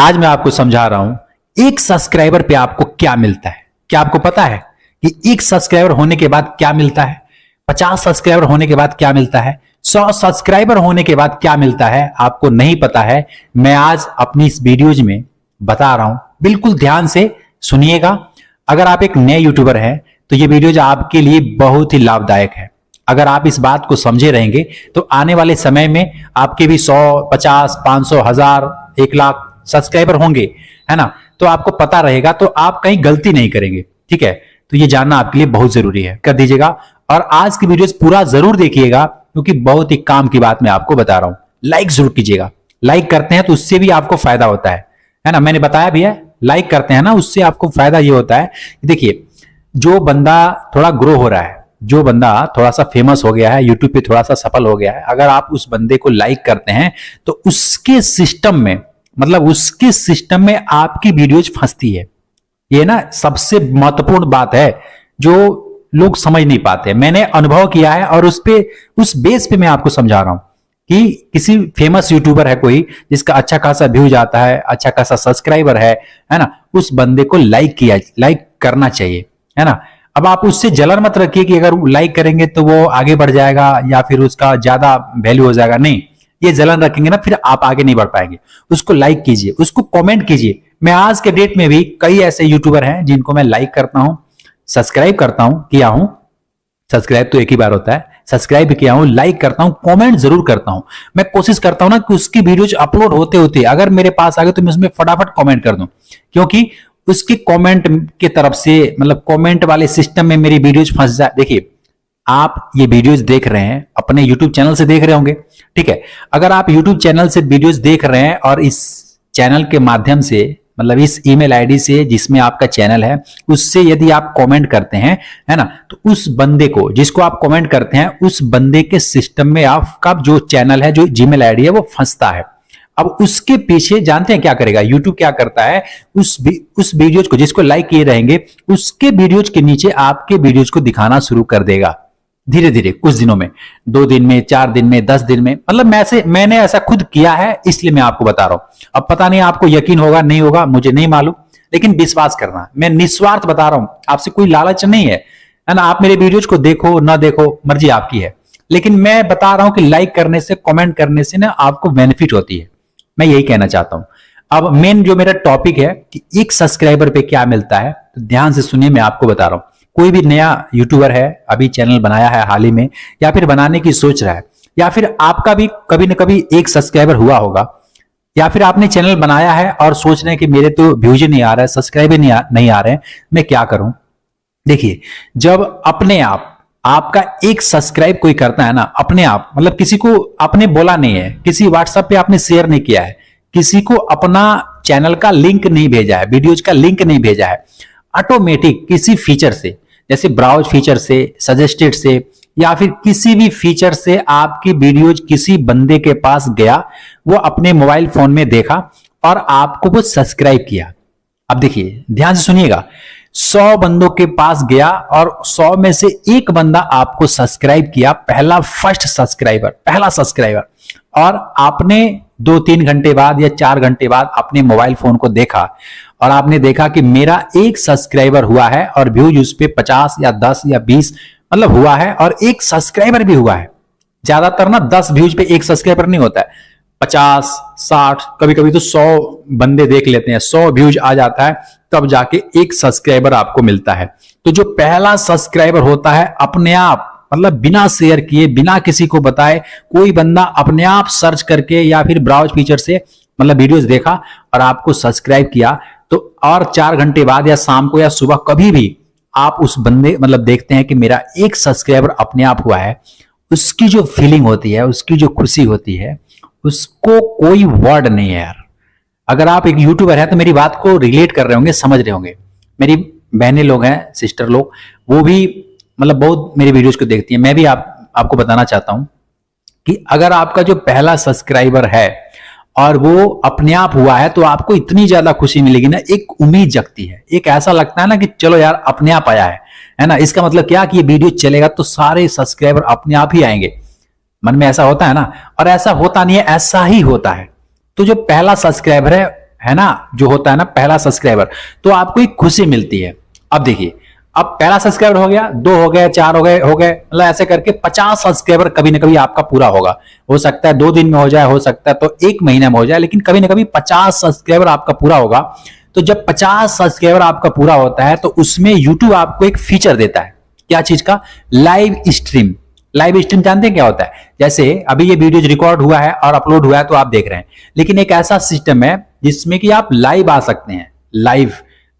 आज मैं आपको समझा रहा हूं एक सब्सक्राइबर पे आपको क्या मिलता है। क्या आपको पता है कि एक सब्सक्राइबर होने के बाद क्या मिलता है? 50 सब्सक्राइबर होने के बाद क्या मिलता है? 100 सब्सक्राइबर होने के बाद क्या मिलता है? आपको नहीं पता है। मैं आज अपनी इस वीडियोज में बता रहा हूं, बिल्कुल ध्यान से सुनिएगा। अगर आप एक नए यूट्यूबर हैं तो ये वीडियोज आपके लिए बहुत ही लाभदायक है। अगर आप इस बात को समझे रहेंगे तो आने वाले समय में आपके भी 100, 50, 500, 1000, 1 लाख सब्सक्राइबर होंगे, है ना। तो आपको पता रहेगा, तो आप कहीं गलती नहीं करेंगे। ठीक है, तो ये जानना आपके लिए बहुत जरूरी है, कर दीजिएगा। और आज की वीडियोस पूरा जरूर देखिएगा क्योंकि बहुत ही काम की बात मैं आपको बता रहा हूं। लाइक जरूर कीजिएगा। लाइक करते हैं तो उससे भी आपको फायदा होता है ना। मैंने बताया भी है, लाइक करते हैं ना, उससे आपको फायदा ये होता है। देखिए, जो बंदा थोड़ा ग्रो हो रहा है, जो बंदा थोड़ा सा फेमस हो गया है, यूट्यूब पे थोड़ा सा सफल हो गया है, अगर आप उस बंदे को लाइक करते हैं तो उसके सिस्टम में, मतलब उसके सिस्टम में आपकी वीडियोज फंसती है। ये ना सबसे महत्वपूर्ण बात है जो लोग समझ नहीं पाते। मैंने अनुभव किया है और उस बेस पे मैं आपको समझा रहा हूं कि किसी फेमस यूट्यूबर है कोई जिसका अच्छा खासा व्यूज आता है, अच्छा खासा सब्सक्राइबर है ना, उस बंदे को लाइक करना चाहिए, है ना। अब आप उससे जलन मत रखिए कि अगर लाइक करेंगे तो वो आगे बढ़ जाएगा या फिर उसका ज्यादा वैल्यू हो जाएगा। नहीं, ये जलन रखेंगे ना फिर आप आगे नहीं बढ़ पाएंगे। उसको लाइक कीजिए, उसको कमेंट कीजिए। मैं आज के डेट में भी कई ऐसे यूट्यूबर हैं जिनको मैं लाइक करता हूं, सब्सक्राइब करता हूं, किया हूं। सब्सक्राइब तो एक ही बार होता है, सब्सक्राइब भी किया हूं, लाइक करता हूं, कमेंट जरूर करता हूं। मैं कोशिश करता हूं ना कि उसकी वीडियोज अपलोड होते होते अगर मेरे पास आ गए तो मैं उसमें फटाफट कमेंट कर दूं, क्योंकि उसके कमेंट के तरफ से, मतलब कमेंट वाले सिस्टम में मेरी वीडियोज फंस जाए। देखिए, आप ये वीडियोस देख रहे हैं अपने YouTube चैनल से देख रहे होंगे, ठीक है। अगर आप YouTube चैनल से वीडियोस देख रहे हैं और इस चैनल के माध्यम से, मतलब इस ईमेल आईडी से जिसमें आपका चैनल है, उससे यदि आप कमेंट करते हैं, है ना, तो उस बंदे को, जिसको आप कमेंट करते हैं, उस बंदे के सिस्टम में आपका जो चैनल है, जो जीमेल आईडी है, वो फंसता है। अब उसके पीछे जानते हैं क्या करेगा यूट्यूब? क्या करता है, उस वीडियोज को, जिसको लाइक किए रहेंगे, उसके वीडियोज के नीचे आपके वीडियोज को दिखाना शुरू कर देगा धीरे धीरे, कुछ दिनों में, 2 दिन में, 4 दिन में, 10 दिन में। मतलब मैंने ऐसा खुद किया है, इसलिए मैं आपको बता रहा हूं। अब पता नहीं आपको यकीन होगा नहीं होगा, मुझे नहीं मालूम, लेकिन विश्वास करना, मैं निस्वार्थ बता रहा हूं, आपसे कोई लालच नहीं है ना। आप मेरे वीडियोज को देखो ना देखो, मर्जी आपकी है, लेकिन मैं बता रहा हूं कि लाइक करने से, कमेंट करने से ना आपको बेनिफिट होती है। मैं यही कहना चाहता हूं। अब मेन जो मेरा टॉपिक है कि एक सब्सक्राइबर पे क्या मिलता है, तो ध्यान से सुनिए, मैं आपको बता रहा हूं। कोई भी नया यूट्यूबर है, अभी चैनल बनाया है हाल ही में, या फिर बनाने की सोच रहा है, या फिर आपका भी कभी न कभी एक सब्सक्राइबर हुआ होगा, या फिर आपने चैनल बनाया है और सोच रहे हैं कि मेरे तो व्यूज नहीं आ रहा है, सब्सक्राइबर नहीं आ रहे हैं, मैं क्या करूं। देखिए, जब अपने आप आपका एक सब्सक्राइब कोई करता है ना, अपने आप, मतलब किसी को आपने बोला नहीं है, किसी व्हाट्सएप पे आपने शेयर नहीं किया है, किसी को अपना चैनल का लिंक नहीं भेजा है, वीडियोज का लिंक नहीं भेजा है, ऑटोमेटिक किसी फीचर से, जैसे ब्राउज फीचर से, सजेस्टेड से, या फिर किसी भी फीचर से आपकी वीडियोज किसी बंदे के पास गया, वो अपने मोबाइल फोन में देखा और आपको वो सब्सक्राइब किया। अब देखिए, ध्यान से सुनिएगा, 100 बंदों के पास गया और 100 में से एक बंदा आपको सब्सक्राइब किया, फर्स्ट सब्सक्राइबर, पहला सब्सक्राइबर, और आपने 2-3 घंटे बाद या 4 घंटे बाद अपने मोबाइल फोन को देखा और आपने देखा कि मेरा एक सब्सक्राइबर हुआ है और व्यूज उस पे 50 या 10 या 20 मतलब हुआ है, और एक सब्सक्राइबर भी हुआ है। ज्यादातर ना 10 व्यूज पे एक सब्सक्राइबर नहीं होता है, 50, 60, कभी कभी तो 100 बंदे देख लेते हैं, 100 व्यूज आ जाता है, तब जाके एक सब्सक्राइबर आपको मिलता है। तो जो पहला सब्सक्राइबर होता है, अपने आप, मतलब बिना शेयर किए, बिना किसी को बताए, कोई बंदा अपने आप सर्च करके या फिर ब्राउज फीचर से, मतलब वीडियोस देखा और आपको सब्सक्राइब किया, तो और 4 घंटे बाद या शाम को या सुबह कभी भी आप उस बंदे, मतलब देखते हैं कि मेरा एक सब्सक्राइबर अपने आप हुआ है, उसकी जो फीलिंग होती है, उसकी जो खुशी होती है, उसको कोई वर्ड नहीं है यार। अगर आप एक यूट्यूबर है तो मेरी बात को रिलेट कर रहे होंगे, समझ रहे होंगे। मेरी बहनें लोग हैं, सिस्टर लोग, वो भी मतलब बहुत मेरी वीडियोस को देखती हैं। मैं भी आपको बताना चाहता हूं कि अगर आपका जो पहला सब्सक्राइबर है और वो अपने आप हुआ है, तो आपको इतनी ज्यादा खुशी मिलेगी ना, एक उम्मीद जगती है, एक ऐसा लगता है ना कि चलो यार अपने आप आया है ना। इसका मतलब क्या कि ये वीडियो चलेगा तो सारे सब्सक्राइबर अपने आप ही आएंगे, मन में ऐसा होता है ना। और ऐसा होता नहीं है, ऐसा ही होता है। तो जो पहला सब्सक्राइबर है ना, जो होता है ना पहला सब्सक्राइबर, तो आपको एक खुशी मिलती है। अब देखिए, अब पहला सब्सक्राइबर हो गया, 2 हो गए, 4 हो गए, मतलब ऐसे करके 50 सब्सक्राइबर कभी ना कभी आपका पूरा होगा। हो सकता है 2 दिन में हो जाए, हो सकता है तो 1 महीने में हो जाए, लेकिन कभी ना कभी 50 सब्सक्राइबर आपका पूरा होगा। तो जब 50 सब्सक्राइबर आपका पूरा होता है तो उसमें यूट्यूब आपको एक फीचर देता है। क्या चीज का? Live stream. लाइव स्ट्रीम जानते हैं क्या होता है? जैसे अभी ये वीडियो रिकॉर्ड हुआ है और अपलोड हुआ है तो आप देख रहे हैं, लेकिन एक ऐसा सिस्टम है जिसमें कि आप लाइव आ सकते हैं। लाइव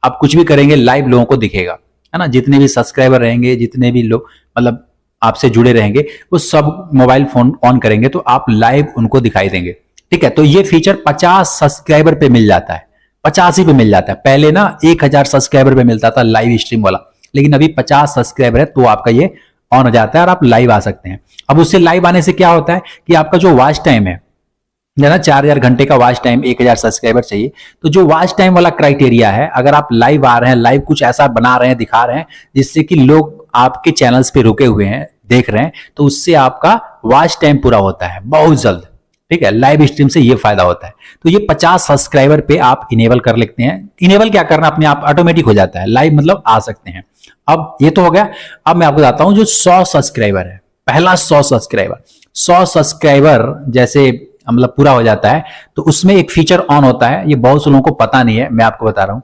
आप कुछ भी करेंगे, लाइव लोगों को दिखेगा, है ना। जितने भी सब्सक्राइबर रहेंगे, जितने भी लोग मतलब आपसे जुड़े रहेंगे, वो सब मोबाइल फोन ऑन करेंगे तो आप लाइव उनको दिखाई देंगे। ठीक है, तो ये फीचर 50 सब्सक्राइबर पे मिल जाता है, 50 ही पे मिल जाता है। पहले ना 1000 सब्सक्राइबर पे मिलता था लाइव स्ट्रीम वाला, लेकिन अभी 50 सब्सक्राइबर है तो आपका ये ऑन हो जाता है और आप लाइव आ सकते हैं। अब उससे लाइव आने से क्या होता है कि आपका जो वॉच टाइम है ना, 4000 घंटे का वॉच टाइम, 1000 सब्सक्राइबर चाहिए, तो जो वॉच टाइम वाला क्राइटेरिया है, अगर आप लाइव आ रहे हैं, लाइव कुछ ऐसा बना रहे हैं, दिखा रहे हैं जिससे कि लोग आपके चैनल्स पे रुके हुए हैं, देख रहे हैं, तो उससे आपका वॉच टाइम पूरा होता है बहुत जल्द। ठीक है, लाइव स्ट्रीम से ये फायदा होता है। तो ये 50 सब्सक्राइबर पे आप इनेबल कर लेते हैं। इनेबल क्या करना, अपने आप ऑटोमेटिक हो जाता है, लाइव मतलब आ सकते हैं। अब ये तो हो गया। अब मैं आपको बताता हूं जो 100 सब्सक्राइबर है, पहला 100 सब्सक्राइबर जैसे मतलब पूरा हो जाता है तो उसमें एक फीचर ऑन होता है। ये बहुत से लोगों को पता नहीं है, मैं आपको बता रहा हूं।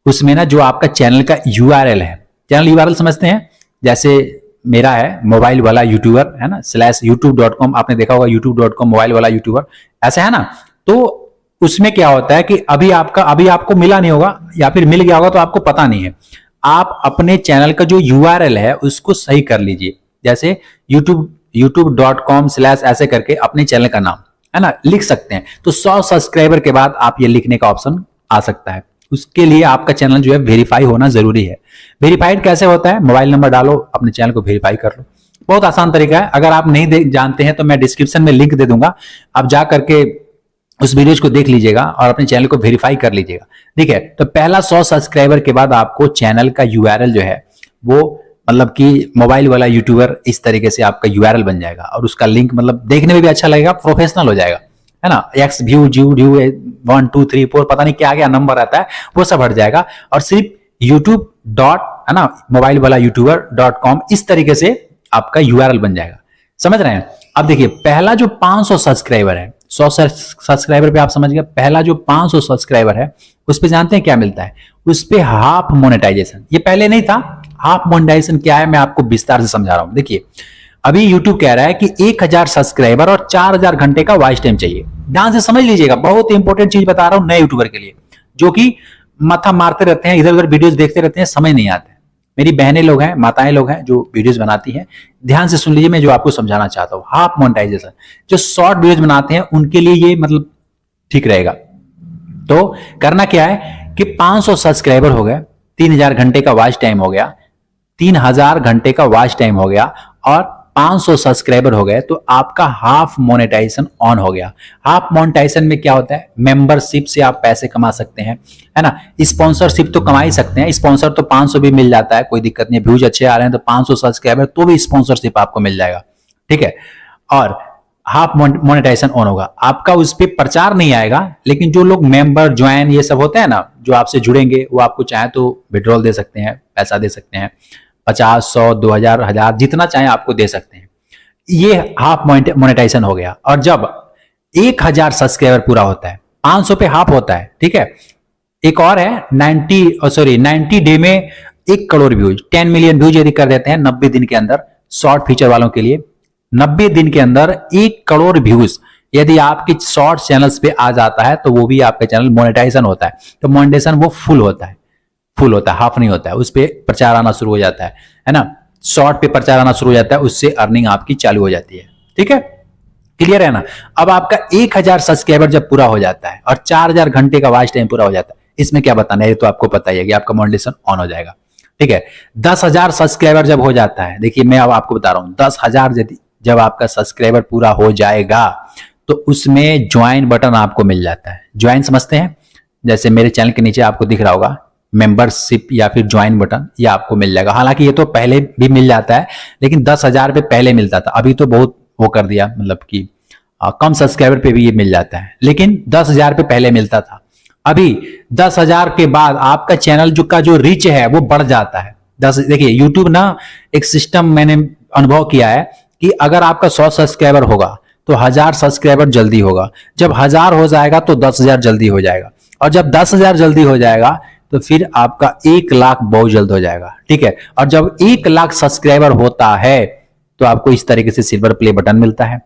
उसमें ना जो आपका चैनल का यूआरएल है, चैनल यूआरएल समझते हैं, जैसे मेरा है मोबाइल वाला यूट्यूबर, है ना, /youtube.com, आपने देखा होगा youtube.com मोबाइल वाला यूट्यूबर, ऐसा है ना। तो उसमें क्या होता है कि अभी आपको मिला नहीं होगा या फिर मिल गया होगा तो आपको पता नहीं है। आप अपने चैनल का जो यूआरएल है उसको सही कर लीजिए। जैसे youtube.com/ ऐसे करके अपने चैनल का नाम, है ना, लिख सकते हैं। तो 100 सब्सक्राइबर के बाद आप ये लिखने का ऑप्शन आ सकता है। उसके लिए आपका चैनल जो है वेरीफाई होना जरूरी है। वेरीफाइड कैसे होता है? मोबाइल नंबर डालो, अपने चैनल को वेरीफाई कर लो। बहुत आसान तरीका है। अगर आप नहीं जानते हैं तो मैं डिस्क्रिप्शन में लिंक दे दूंगा, आप जा करके उस वीडियो को देख लीजिएगा और अपने चैनल को वेरीफाई कर लीजिएगा। ठीक है, तो पहला 100 सब्सक्राइबर के बाद आपको चैनल का यूआरएल जो है वो मतलब कि मोबाइल वाला यूट्यूबर इस तरीके से आपका यूआरएल बन जाएगा और उसका लिंक मतलब देखने में भी अच्छा लगेगा, प्रोफेशनल हो जाएगा, है ना। एक्स व्यू 1 2 3 4 पता नहीं क्या क्या नंबर आता है, वो सब हट जाएगा और सिर्फ यूट्यूब डॉट, है ना, मोबाइल वाला यूट्यूबर.com इस तरीके से आपका यूआरएल बन जाएगा। समझ रहे हैं? अब देखिए, पहला जो 500 सब्सक्राइबर है, 100 सब्सक्राइबर पे आप समझ गए, पहला जो 500 सब्सक्राइबर है उस पे जानते हैं क्या मिलता है? उस पे हाफ मोनेटाइजेशन। ये पहले नहीं था। हाफ मोनेटाइजेशन क्या है मैं आपको विस्तार से समझा रहा हूं। देखिए, अभी YouTube कह रहा है कि 1000 सब्सक्राइबर और 4000 घंटे का वॉच टाइम चाहिए। ध्यान से समझ लीजिएगा, बहुत इंपॉर्टेंट चीज बता रहा हूं नए यूट्यूबर के लिए, जो कि माथा मारते रहते हैं, इधर उधर वीडियोस देखते रहते हैं, समझ नहीं आते। मेरी बहनें लोग हैं, माताएं लोग हैं जो वीडियोस बनाती हैं, ध्यान से सुन लीजिए मैं जो आपको समझाना चाहता हूं। हाफ मोनेटाइजेशन, जो शॉर्ट वीडियोस बनाते हैं उनके लिए ये मतलब ठीक रहेगा। तो करना क्या है कि 500 सब्सक्राइबर हो गए, 3000 घंटे का वॉच टाइम हो गया, 3000 घंटे का वॉच टाइम हो गया और 500 सब्सक्राइबर हो गए, तो आपका हाफ मोनेटाइजेशन ऑन हो गया। हाफ मोनेटाइजेशन में क्या होता है? मेंबरशिप से आप पैसे कमा सकते हैं, है ना। स्पॉन्सरशिप तो कमा ही सकते हैं, स्पॉन्सर तो 500 भी मिल जाता है, कोई दिक्कत नहीं। व्यूज अच्छे आ रहे हैं तो 500 सब्सक्राइबर तो भी स्पॉन्सरशिप आपको मिल जाएगा। ठीक है, और हाफ मोनेटाइजेशन ऑन होगा। आपका उस पर प्रचार नहीं आएगा, लेकिन जो लोग मेंबर ज्वाइन ये सब होते हैं ना, जो आपसे जुड़ेंगे, वो आपको चाहे तो विड्रॉल दे सकते हैं, पैसा दे सकते हैं, 50 100 2000 1000 जितना चाहे आपको दे सकते हैं। ये हाफ मोनेटाइजेशन हो गया। और जब 1000 सब्सक्राइबर पूरा होता है, 500 पे हाफ होता है। ठीक है, एक और है 90 डे में 1 करोड़ व्यूज, 10 मिलियन व्यूज यदि कर देते हैं 90 दिन के अंदर, शॉर्ट फीचर वालों के लिए 90 दिन के अंदर 1 करोड़ व्यूज यदि आपके शॉर्ट चैनल्स पे आ जाता है तो वो भी आपका चैनल मोनेटाइजेशन होता है। तो मोनेटाइजेशन वो फुल होता है, हाफ नहीं होता है। उस पर प्रचार आना शुरू हो जाता है ना। शॉर्ट पे प्रचार आना शुरू हो जाता है, उससे अर्निंग आपकी चालू हो जाती है। ठीक है, क्लियर है ना। अब आपका 1000 सब्सक्राइबर जब पूरा हो जाता है और 4000 घंटे का वॉच टाइम पूरा हो जाता है, इसमें क्या बताना है, ये तो आपको पता ही है कि आपका मोनेटाइजेशन ऑन हो जाएगा। ठीक है, 10,000 सब्सक्राइबर जब हो जाता है, देखिए मैं अब आपको बता रहा हूं, 10,000 जब आपका सब्सक्राइबर पूरा हो जाएगा तो उसमें ज्वाइन बटन आपको मिल जाता है। ज्वाइन समझते हैं? जैसे मेरे चैनल के नीचे आपको दिख रहा होगा मेंबरशिप या फिर ज्वाइन बटन, ये आपको मिल जाएगा। हालांकि ये तो पहले भी मिल जाता है, लेकिन 10,000 पे पहले मिलता था, अभी तो बहुत वो कर दिया, मतलब कि कम सब्सक्राइबर पे भी ये मिल जाता है, लेकिन 10,000 पे पहले मिलता था। अभी 10,000 के बाद आपका चैनल जो रीच है वो बढ़ जाता है। देखिए यूट्यूब ना एक सिस्टम मैंने अनुभव किया है कि अगर आपका 100 सब्सक्राइबर होगा तो 1000 सब्सक्राइबर जल्दी होगा, जब 1000 हो जाएगा तो 10,000 जल्दी हो जाएगा, और जब 10,000 जल्दी हो जाएगा तो फिर आपका 1 लाख बहुत जल्द हो जाएगा। ठीक है, और जब 1 लाख सब्सक्राइबर होता है तो आपको इस तरीके से सिल्वर प्ले बटन मिलता है,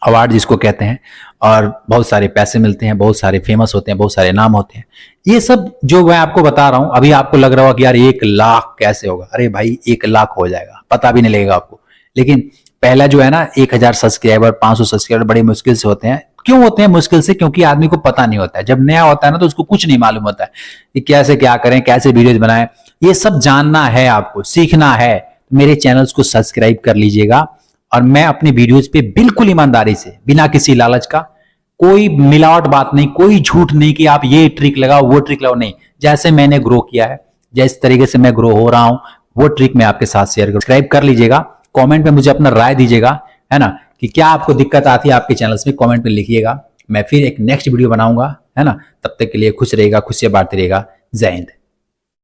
अवार्ड जिसको कहते हैं, और बहुत सारे पैसे मिलते हैं, बहुत सारे फेमस होते हैं, बहुत सारे नाम होते हैं। ये सब जो मैं आपको बता रहा हूं, अभी आपको लग रहा होगा कि यार 1 लाख कैसे होगा, अरे भाई 1 लाख हो जाएगा, पता भी नहीं लगेगा आपको। लेकिन पहला जो है ना 1000 सब्सक्राइबर, 500 सब्सक्राइबर बड़े मुश्किल से होते हैं। क्यों होते हैं मुश्किल से? क्योंकि आदमी को पता नहीं होता है। जब नया होता है ना तो उसको कुछ नहीं मालूम होता है कि कैसे क्या करें, कैसे वीडियोज बनाएं। ये सब जानना है, आपको सीखना है। मेरे चैनल्स को सब्सक्राइब कर लीजिएगा, और मैं अपने वीडियोज पे बिल्कुल ईमानदारी से, बिना किसी लालच का, कोई मिलावट बात नहीं, कोई झूठ नहीं कि आप ये ट्रिक लगाओ वो ट्रिक लगाओ, नहीं। जैसे मैंने ग्रो किया है, जिस तरीके से मैं ग्रो हो रहा हूं, वो ट्रिक मैं आपके साथ शेयर करूं। सब्सक्राइब कर लीजिएगा, कमेंट में मुझे अपना राय दीजिएगा, है ना, कि क्या आपको दिक्कत आती है आपके चैनल्स में, कमेंट में लिखिएगा। मैं फिर एक नेक्स्ट वीडियो बनाऊंगा, है ना। तब तक के लिए खुश रहिएगा, खुशियां बांटते रहिएगा। जय हिंद।